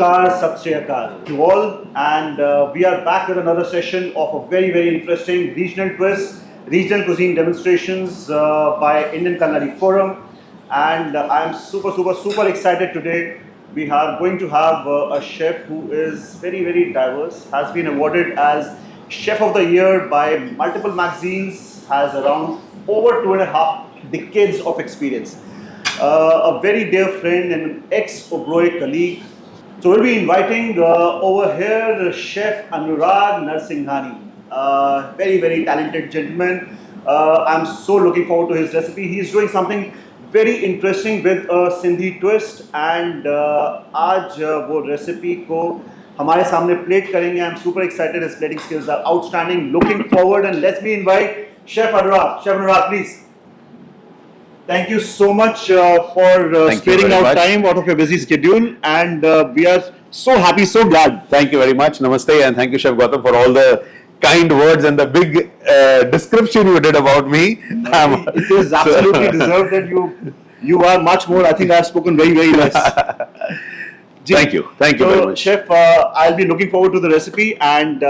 Namaskar, Sat Sri Akal to all, and we are back with another session of a very interesting regional twist, regional cuisine demonstrations by Indian Culinary Forum, and I am super excited today. We are going to have a chef who is very diverse, has been awarded as Chef of the Year by multiple magazines, has around over 2.5 decades of experience. A very dear friend and an ex-Oberoi colleague. So we'll be inviting over here Chef Anuraag Narsingani, very talented gentleman. I'm so looking forward to his recipe. He's doing something very interesting with a Sindhi twist, and आज वो recipe को हमारे सामने plate करेंगे. I'm super excited. His plating skills are outstanding. Looking forward, and let me invite Chef Anuraag. Chef Anuraag, please. Thank you so much for sparing out time out of your busy schedule, and we are so happy, so glad. Thank you very much. Namaste, and thank you, Chef Gautam, for all the kind words and the big description you did about me. It is absolutely deserved that you are much more. I think I have spoken very less. Thank you very much. Chef, I'll be looking forward to the recipe and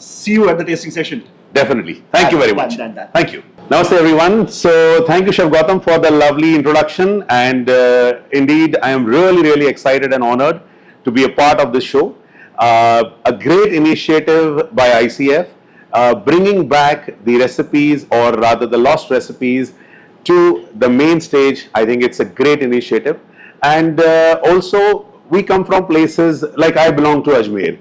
see you at the tasting session. Definitely. Thank you very much. Done. Thank you. Namaste everyone. So thank you, Chef Gautam, for the lovely introduction, and indeed I am really excited and honored to be a part of this show. A great initiative by ICF, bringing back the recipes, or rather the lost recipes, to the main stage. I think it's a great initiative, and also we come from places like I belong to Ajmer.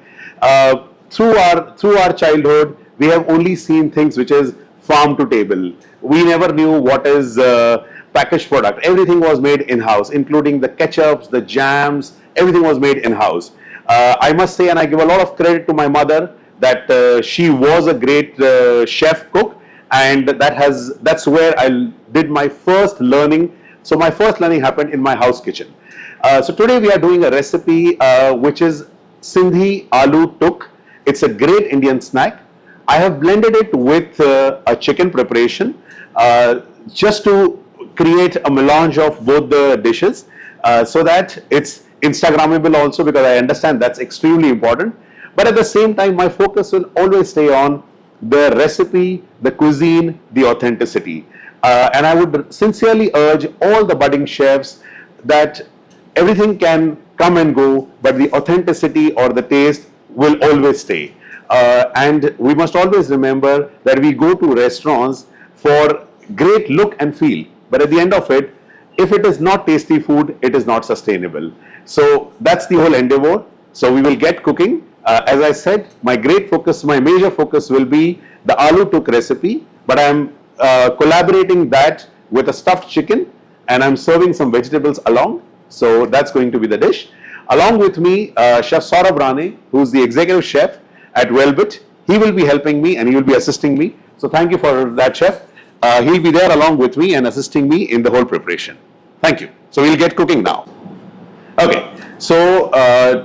Through our childhood, we have only seen things which is farm to table. We never knew what is packaged product. Everything was made in-house, including the ketchups, the jams, everything was made in-house. I must say, and I give a lot of credit to my mother, that she was a great chef cook, and that's where I did my first learning. So my first learning happened in my house kitchen. So today we are doing a recipe which is Sindhi Aloo Tuk. It's a great Indian snack. I have blended it with a chicken preparation just to create a melange of both the dishes so that it's Instagrammable also, because I understand that's extremely important. But at the same time, my focus will always stay on the recipe, the cuisine, the authenticity. And I would sincerely urge all the budding chefs that everything can come and go, but the authenticity or the taste will always stay. And we must always remember that we go to restaurants for great look and feel, but at the end of it, if it is not tasty food, it is not sustainable. So that's the whole endeavor. So we will get cooking. As I said, my major focus will be the Aloo Tuk recipe, but I am collaborating that with a stuffed chicken, and I'm serving some vegetables along. So that's going to be the dish. Along with me, Chef Saurabh Rane, who's the executive chef at Wellbit. He will be helping me and he will be assisting me. So thank you for that, chef. He'll be there along with me and assisting me in the whole preparation. Thank you. So we'll get cooking now. Okay. So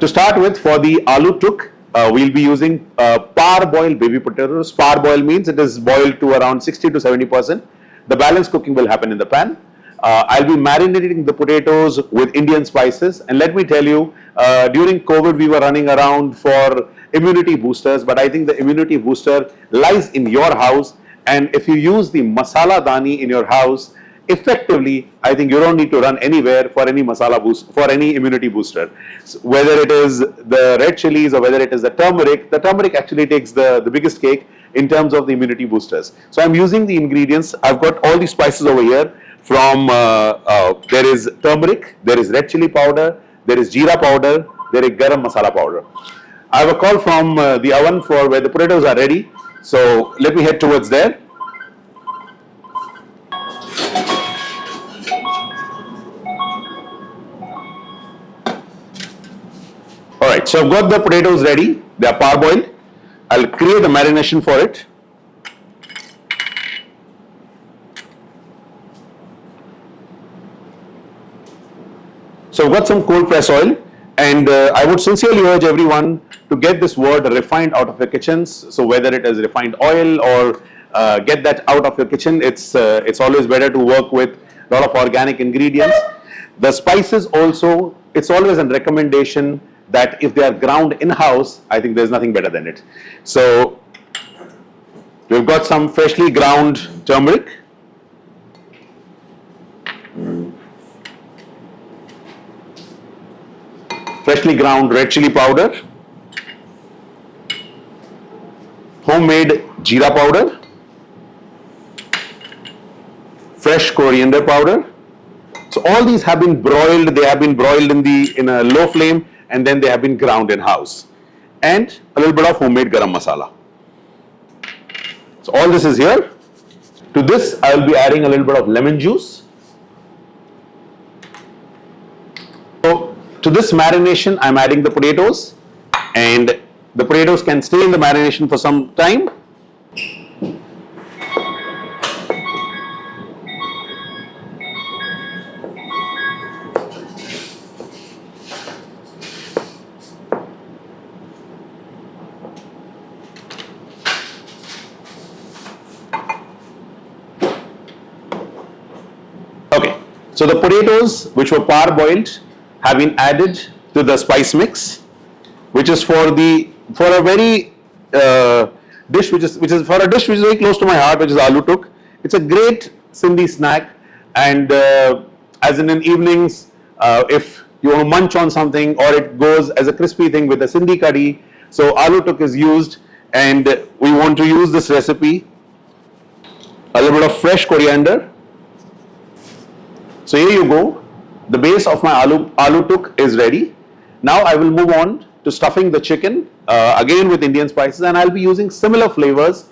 to start with, for the Aloo Tuk, we'll be using parboiled baby potatoes. Parboil means it is boiled to around 60 to 70%. The balance cooking will happen in the pan. I'll be marinating the potatoes with Indian spices, and let me tell you, during COVID we were running around for immunity boosters, but I think the immunity booster lies in your house, and if you use the masala dani in your house effectively, I think you don't need to run anywhere for any masala boost, for any immunity booster. So whether it is the red chilies or whether it is the turmeric actually takes the biggest cake in terms of the immunity boosters. So I'm using the ingredients. I've got all the spices over here. From there is turmeric, there is red chili powder, there is jeera powder, there is garam masala powder. I have a call from the oven for where the potatoes are ready. So let me head towards there. Alright, so I've got the potatoes ready. They are parboiled. I'll create a marination for it. So I've got some cold press oil, and I would sincerely urge everyone to get this word refined out of your kitchens. So whether it is refined oil or get that out of your kitchen, it's always better to work with a lot of organic ingredients. The spices also, it's always a recommendation that if they are ground in-house, I think there's nothing better than it. So we've got some freshly ground turmeric. Freshly ground red chili powder. Homemade jeera powder. Fresh coriander powder. So all these have been broiled. They have been broiled in a low flame, and then they have been ground in house. And a little bit of homemade garam masala. So all this is here. To this, I will be adding a little bit of lemon juice. So to this marination, I am adding the potatoes, and the potatoes can stay in the marination for some time. Okay, so the potatoes which were parboiled have been added to the spice mix, which is for a very dish which is for a dish which is very close to my heart, which is aloo tuk. It's a great Sindhi snack, and as in evenings, if you want to munch on something, or it goes as a crispy thing with a Sindhi curry. So aloo tuk is used, and we want to use this recipe. A little bit of fresh coriander. So here you go. The base of my aloo tuk is ready. Now I will move on to stuffing the chicken again with Indian spices, and I'll be using similar flavors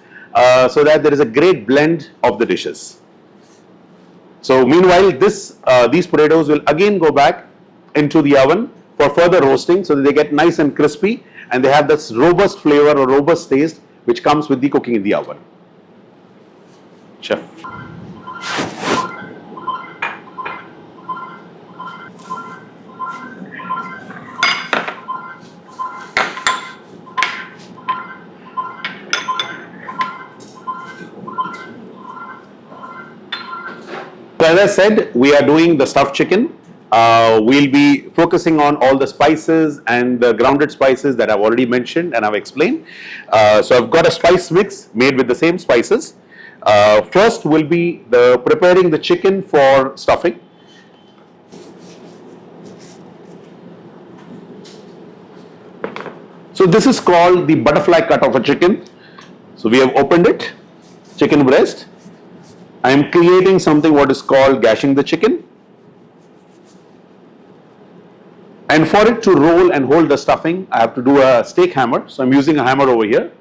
so that there is a great blend of the dishes. So meanwhile, these potatoes will again go back into the oven for further roasting, so that they get nice and crispy, and they have this robust flavor or robust taste which comes with the cooking in the oven. Chef. So as I said, we are doing the stuffed chicken. We'll be focusing on all the spices and the grounded spices that I've already mentioned and I've explained. So I've got a spice mix made with the same spices. First will be preparing the chicken for stuffing. So this is called the butterfly cut of a chicken. So we have opened it, chicken breast. I am creating something what is called gashing the chicken. And for it to roll and hold the stuffing, I have to do a steak hammer. So I'm using a hammer over here.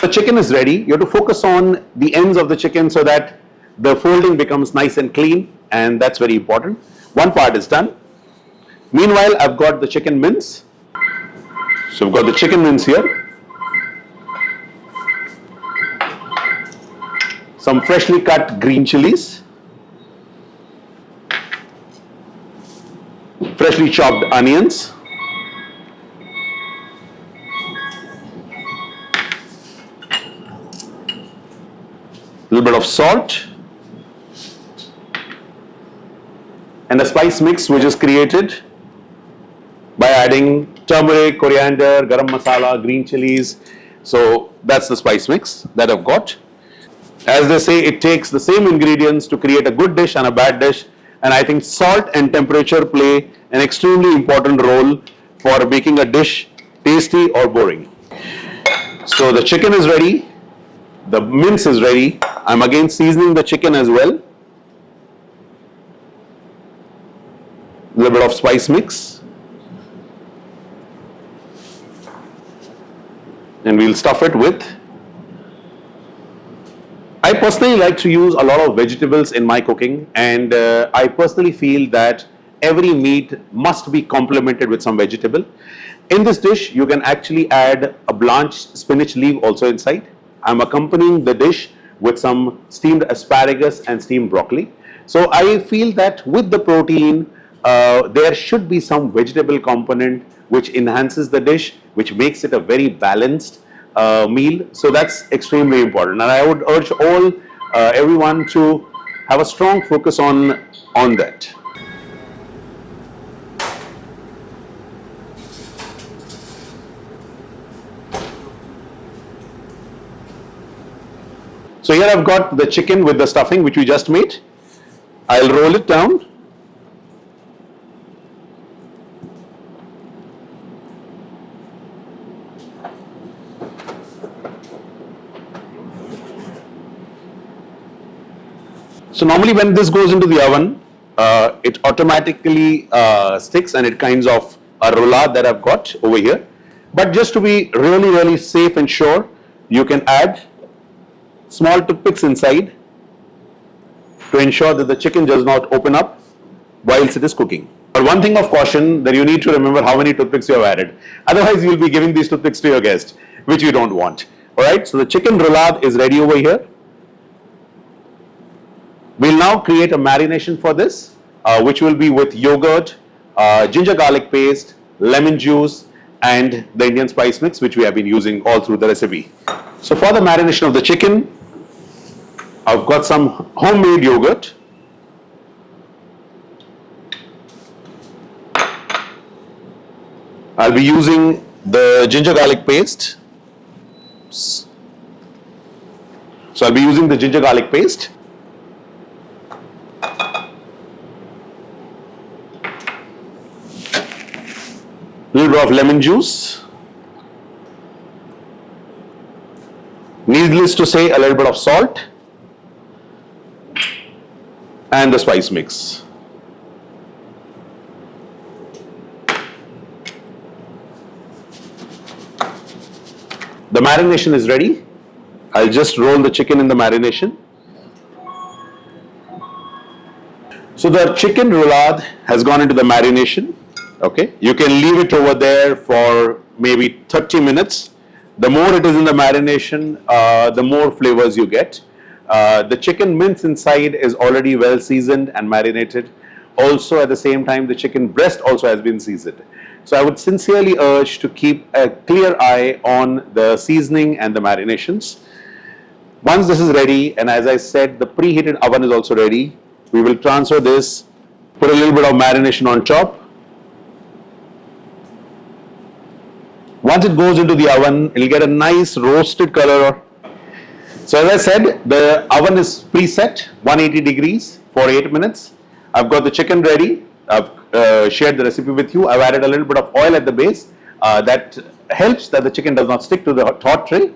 The chicken is ready. You have to focus on the ends of the chicken so that the folding becomes nice and clean, and that's very important. One part is done. Meanwhile, I've got the chicken mince. So we've got the chicken mince here. Some freshly cut green chilies. Freshly chopped onions. A little bit of salt. And a spice mix which is created by adding turmeric, coriander, garam masala, green chilies. So that's the spice mix that I've got. As they say, it takes the same ingredients to create a good dish and a bad dish. And I think salt and temperature play an extremely important role for making a dish tasty or boring. So the chicken is ready. The mince is ready. I'm again seasoning the chicken as well. A little bit of spice mix. And we'll stuff it with. I personally like to use a lot of vegetables in my cooking, and I personally feel that every meat must be complemented with some vegetable. In this dish, you can actually add a blanched spinach leaf also inside. I'm accompanying the dish with some steamed asparagus and steamed broccoli. So I feel that with the protein, there should be some vegetable component which enhances the dish, which makes it a very balanced meal. So that's extremely important, and I would urge everyone to have a strong focus on that. So here I've got the chicken with the stuffing which we just made. I'll roll it down. So normally when this goes into the oven, it automatically sticks and it kinds of a roulade that I've got over here. But just to be really safe and sure, you can add small toothpicks inside to ensure that the chicken does not open up whilst it is cooking. But one thing of caution, that you need to remember how many toothpicks you have added. Otherwise, you will be giving these toothpicks to your guest, which you don't want. Alright, so the chicken roulade is ready over here. We'll now create a marination for this, which will be with yogurt, ginger garlic paste, lemon juice, and the Indian spice mix, which we have been using all through the recipe. So for the marination of the chicken, I've got some homemade yogurt. I'll be using the ginger garlic paste. So I'll be using the ginger garlic paste. Little bit of lemon juice. Needless to say, a little bit of salt. And the spice mix. The marination is ready. I'll just roll the chicken in the marination. So the chicken roulade has gone into the marination. Okay, you can leave it over there for maybe 30 minutes. The more it is in the marination, the more flavors you get. The chicken mince inside is already well seasoned and marinated. Also at the same time, the chicken breast also has been seasoned. So I would sincerely urge to keep a clear eye on the seasoning and the marinations. Once this is ready, and as I said, the preheated oven is also ready, we will transfer this, put a little bit of marination on top. Once it goes into the oven, it'll get a nice roasted color. So as I said, the oven is preset 180 degrees for 8 minutes. I've got the chicken ready. I've shared the recipe with you. I've added a little bit of oil at the base. That helps that the chicken does not stick to the hot tray.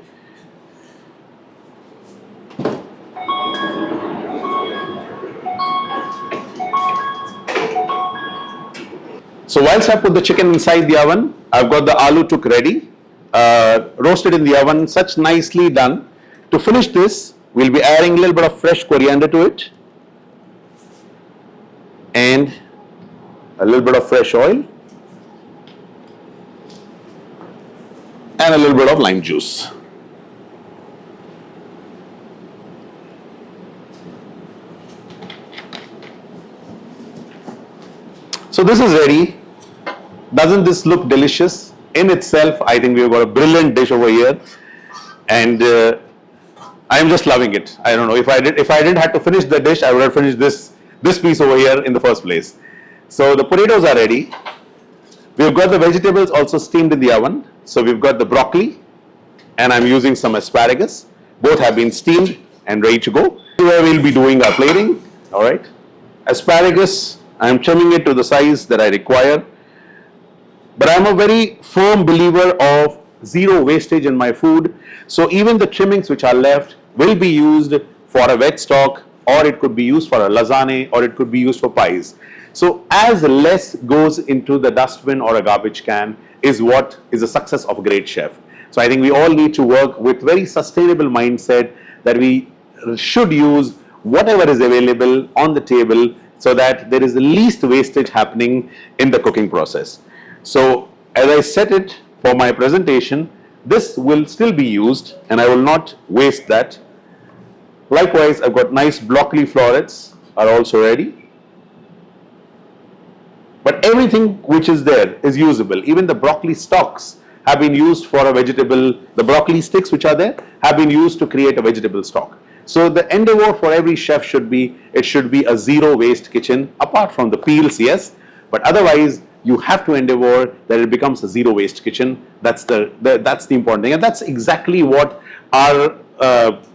So whilst I put the chicken inside the oven, I've got the aloo tuk ready, roasted in the oven, such nicely done. To finish this, we'll be adding a little bit of fresh coriander to it and a little bit of fresh oil and a little bit of lime juice. So this is ready. Doesn't this look delicious? In itself, I think we've got a brilliant dish over here, and I'm just loving it. I don't know, if I didn't have to finish the dish, I would have finished this piece over here in the first place. So the potatoes are ready. We've got the vegetables also steamed in the oven. So we've got the broccoli, and I'm using some asparagus. Both have been steamed and ready to go. Here we'll be doing our plating. All right. Asparagus, I'm trimming it to the size that I require. But I'm a very firm believer of zero wastage in my food. So even the trimmings which are left will be used for a veg stock, or it could be used for a lasagne, or it could be used for pies. So as less goes into the dustbin or a garbage can is what is a success of a great chef. So I think we all need to work with very sustainable mindset, that we should use whatever is available on the table so that there is the least wastage happening in the cooking process. So as I set it for my presentation, this will still be used and I will not waste that. Likewise, I've got nice broccoli florets are also ready. But everything which is there is usable. Even the broccoli stalks have been used for a vegetable. The broccoli sticks which are there have been used to create a vegetable stock. So the endeavor for every chef should be, it should be a zero waste kitchen, apart from the peels, yes, but otherwise you have to endeavor that it becomes a zero waste kitchen. That's the important thing, and that's exactly what our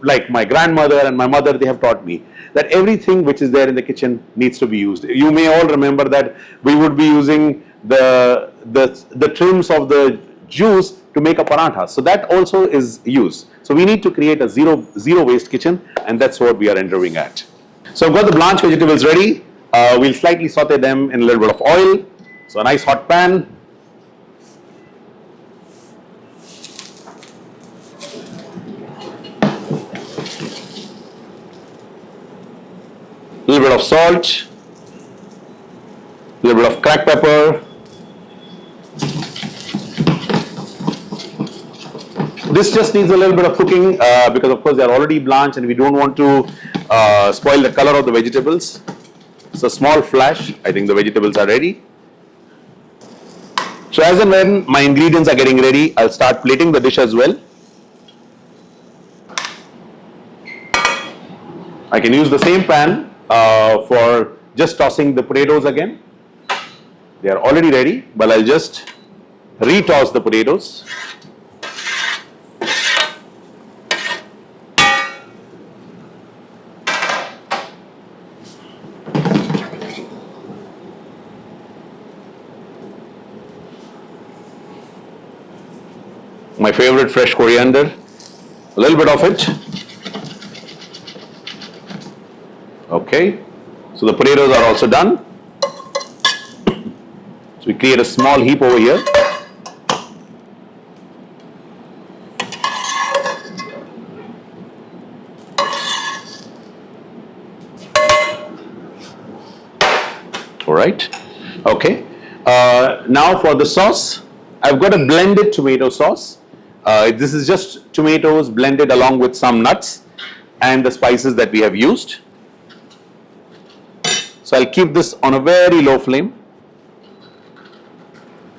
like my grandmother and my mother, they have taught me that everything which is there in the kitchen needs to be used. You may all remember that we would be using the trims of the juice to make a paratha. So that also is used. So we need to create a zero waste kitchen, and that's what we are endeavoring at. So I've got the blanched vegetables ready. We'll slightly saute them in a little bit of oil. So a nice hot pan. A little bit of salt, a little bit of cracked pepper. This just needs a little bit of cooking because of course they are already blanched and we don't want to spoil the color of the vegetables. So small flash, I think the vegetables are ready. So as and when my ingredients are getting ready, I'll start plating the dish as well. I can use the same pan for just tossing the potatoes again. They are already ready, but I'll just re-toss the potatoes. My favorite fresh coriander, a little bit of it. Okay, so the potatoes are also done. So we create a small heap over here. All right, okay. Now for the sauce, I've got a blended tomato sauce. This is just tomatoes blended along with some nuts and the spices that we have used. So I'll keep this on a very low flame.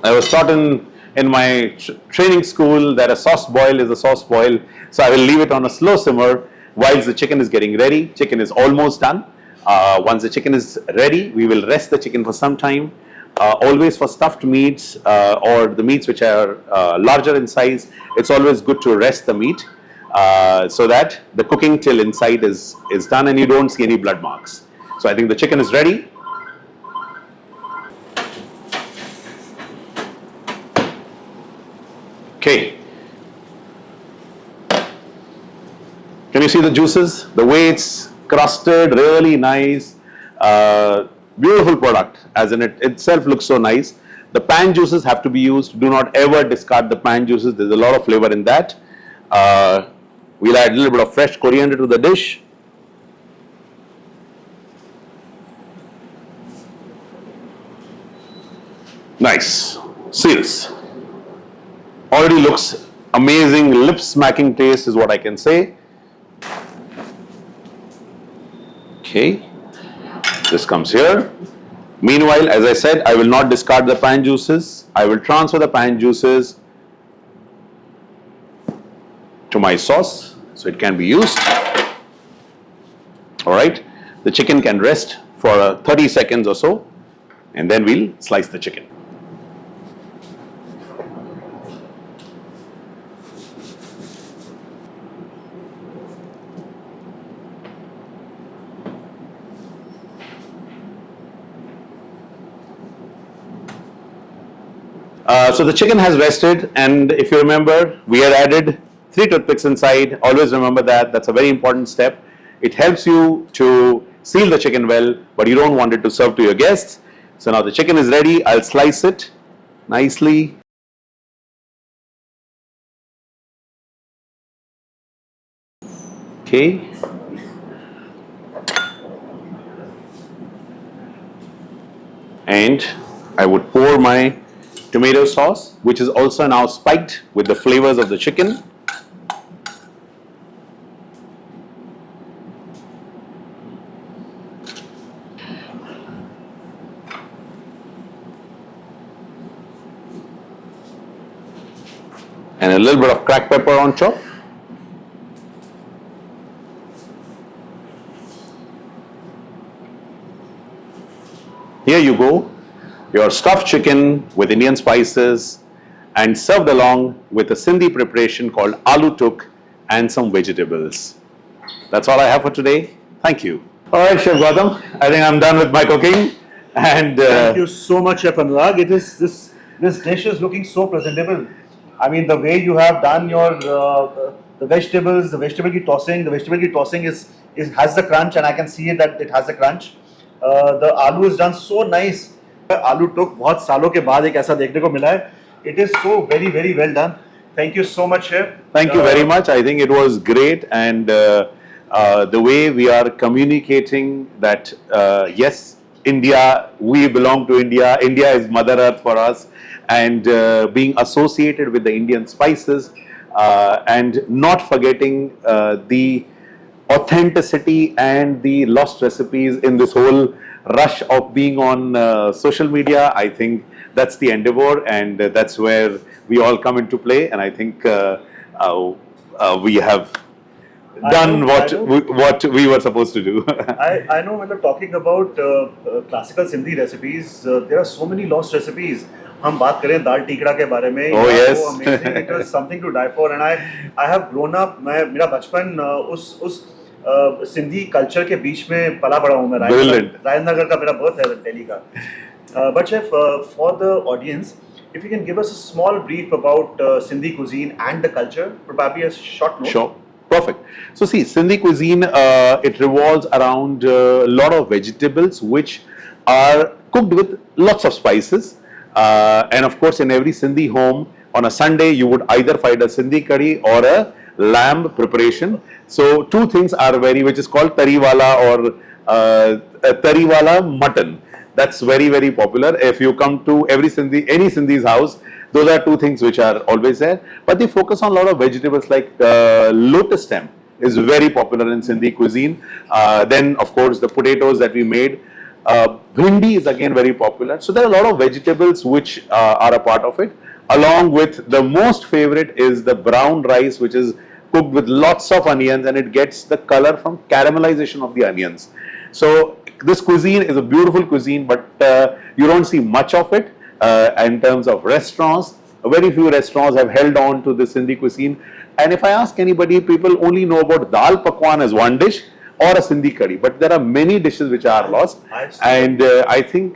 I was taught in my training school that a sauce boil is a sauce boil. So I will leave it on a slow simmer whilst the chicken is getting ready. Chicken is almost done. Once the chicken is ready, we will rest the chicken for some time. Always for stuffed meats or the meats which are larger in size, it's always good to rest the meat so that the cooking till inside is done and you don't see any blood marks. So I think the chicken is ready. Okay. Can you see the juices? The way it's crusted, really nice. Beautiful product, as in it itself looks so nice. The pan juices have to be used. Do not ever discard the pan juices. There's a lot of flavor in that. We'll add a little bit of fresh coriander to the dish. Nice. See this. Already looks amazing. Lip smacking taste is what I can say. Okay. This comes here. Meanwhile, as I said, I will not discard the pan juices. I will transfer the pan juices to my sauce so it can be used. All right. The chicken can rest for 30 seconds or so, and then we'll slice the chicken. So the chicken has rested, and if you remember, we had added 3 toothpicks inside. Always remember that. That's a very important step. It helps you to seal the chicken well, but you don't want it to serve to your guests. So now the chicken is ready. I'll slice it nicely. Okay. And I would pour my tomato sauce, which is also now spiked with the flavors of the chicken. And a little bit of cracked pepper on top. Here you go, your stuffed chicken with Indian spices and served along with a Sindhi preparation called Aloo Tuk and some vegetables. That's all I have for today. Thank you. All right, Chef Gautam, I think I'm done with my cooking. And Thank you so much, Chef Anuraag. It is this dish is looking so presentable. I mean, the way you have done your the vegetable ki tossing is has the crunch, and I can see that it has the crunch. The aloo is done so nice. आलू टुक बहुत सालों के बाद एक ऐसा देखने को मिला है. It is so very well done. Thank you so much, Chef. Thank you very much. I think it was great, and the way we are communicating that yes, India, we belong to India. India is Mother Earth for us, and being associated with the Indian spices and not forgetting the authenticity and the lost recipes in this whole rush of being on social media. I think that's the endeavor, and that's where we all come into play. And I think we have done what we were supposed to do. I know when we're talking about classical Sindhi recipes, there are so many lost recipes. हम बात करें दाल टिकड़ा के बारे में. Oh yes. Amazing. It was something to die for, and I have grown up. मेरा बचपन उस Sindhi culture के बीच में पला बड़ा हूँ मैं. रायनगर का मेरा बर्थ है, दिल्ली का. But Chef, for the audience, if you can give us a small brief about Sindhi cuisine and the culture, probably a short note. Sure. Perfect. So see, Sindhi cuisine, it revolves around a lot of vegetables which are cooked with lots of spices. And of course, in every Sindhi home, on a Sunday, you would either find a Sindhi curry or a lamb preparation. So two things are which is called tariwala or tariwala mutton. That's very popular. If you come to any Sindhi's house, those are two things which are always there. But they focus on a lot of vegetables like lotus stem is very popular in Sindhi cuisine. Then of course the potatoes that we made. Bhindi is again very popular. So there are a lot of vegetables which are a part of it. Along with the most favorite is the brown rice, which is cooked with lots of onions, and it gets the color from caramelization of the onions. So this cuisine is a beautiful cuisine, but you don't see much of it in terms of restaurants. Very few restaurants have held on to the Sindhi cuisine. And if I ask anybody, people only know about dal pakwan as one dish or a Sindhi curry, but there are many dishes which are lost. And I think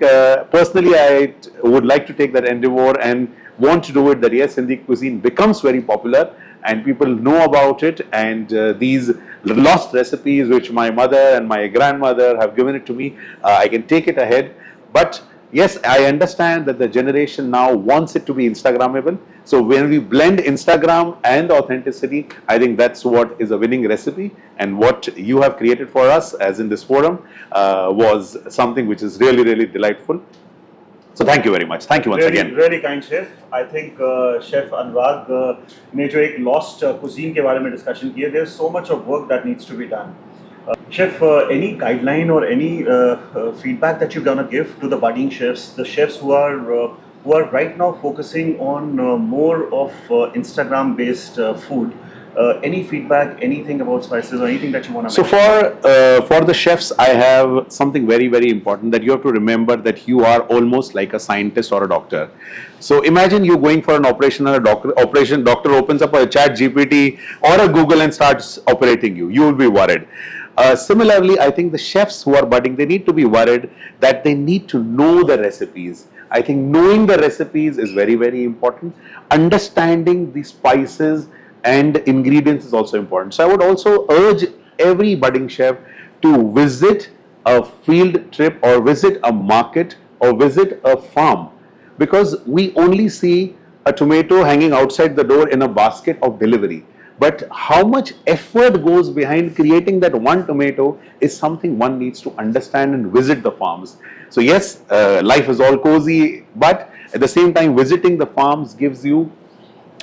personally I would like to take that endeavor and want to do it, that yes, Sindhi cuisine becomes very popular and people know about it, and these lost recipes which my mother and my grandmother have given it to me, I can take it ahead. But yes, I understand that the generation now wants it to be Instagrammable. So when we blend Instagram and authenticity, I think that's what is a winning recipe, and what you have created for us as in this forum was something which is really delightful. So thank you very much. Thank you once again. Really kind, Chef. I think Chef Anuraag ने जो एक lost cuisine के बारे में discussion किया, there's so much of work that needs to be done. Chef, any guideline or any feedback that you're gonna give to the budding chefs, the chefs who are right now focusing on more of Instagram-based food? Any feedback, anything about spices, or anything that you want to mention? So for the chefs, I have something very important, that you have to remember that you are almost like a scientist or a doctor. So imagine you going for an operation and doctor opens up a chat GPT or a Google and starts operating you. You will be worried. Similarly, I think the chefs who are budding, they need to be worried that they need to know the recipes. I think knowing the recipes is very important. Understanding the spices and ingredients is also important. So I would also urge every budding chef to visit a field trip or visit a market or visit a farm, because we only see a tomato hanging outside the door in a basket of delivery. But how much effort goes behind creating that one tomato is something one needs to understand and visit the farms. So yes, life is all cozy, but at the same time visiting the farms gives you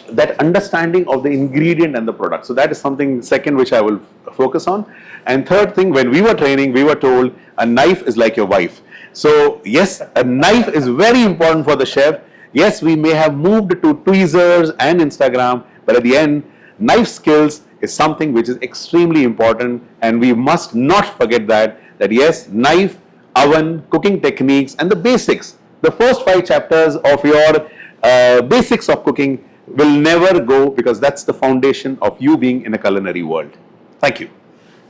that understanding of the ingredient and the product. So that is something second which I will focus on. And third thing, when we were training, we were told a knife is like your wife. So yes, a knife is very important for the chef. Yes, we may have moved to tweezers and Instagram, but at the end, knife skills is something which is extremely important, and we must not forget that yes, knife oven, cooking techniques, and the basics. The first 5 chapters of your basics of cooking will never go, because that's the foundation of you being in a culinary world. Thank you.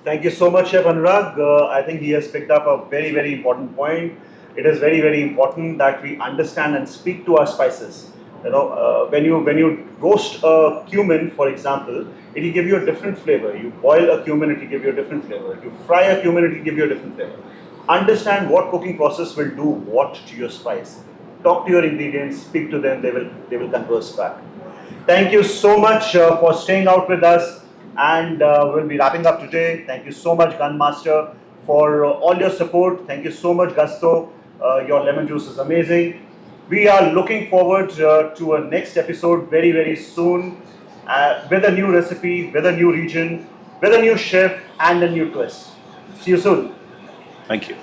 Thank you so much, Chef Anuraag. I think he has picked up a very, very important point. It is very, very important that we understand and speak to our spices. When you roast a cumin, for example, it will give you a different flavor. You boil a cumin, it will give you a different flavor. You fry a cumin, it will give you a different flavor. Understand what cooking process will do what to your spice. Talk to your ingredients, speak to them. They will converse back. Thank you so much for staying out with us, and we'll be wrapping up today. Thank you so much, Gunmaster, for all your support. Thank you so much, Gusto. Your lemon juice is amazing. We are looking forward to a next episode very, very soon, with a new recipe, with a new region, with a new chef, and a new twist. See you soon. Thank you.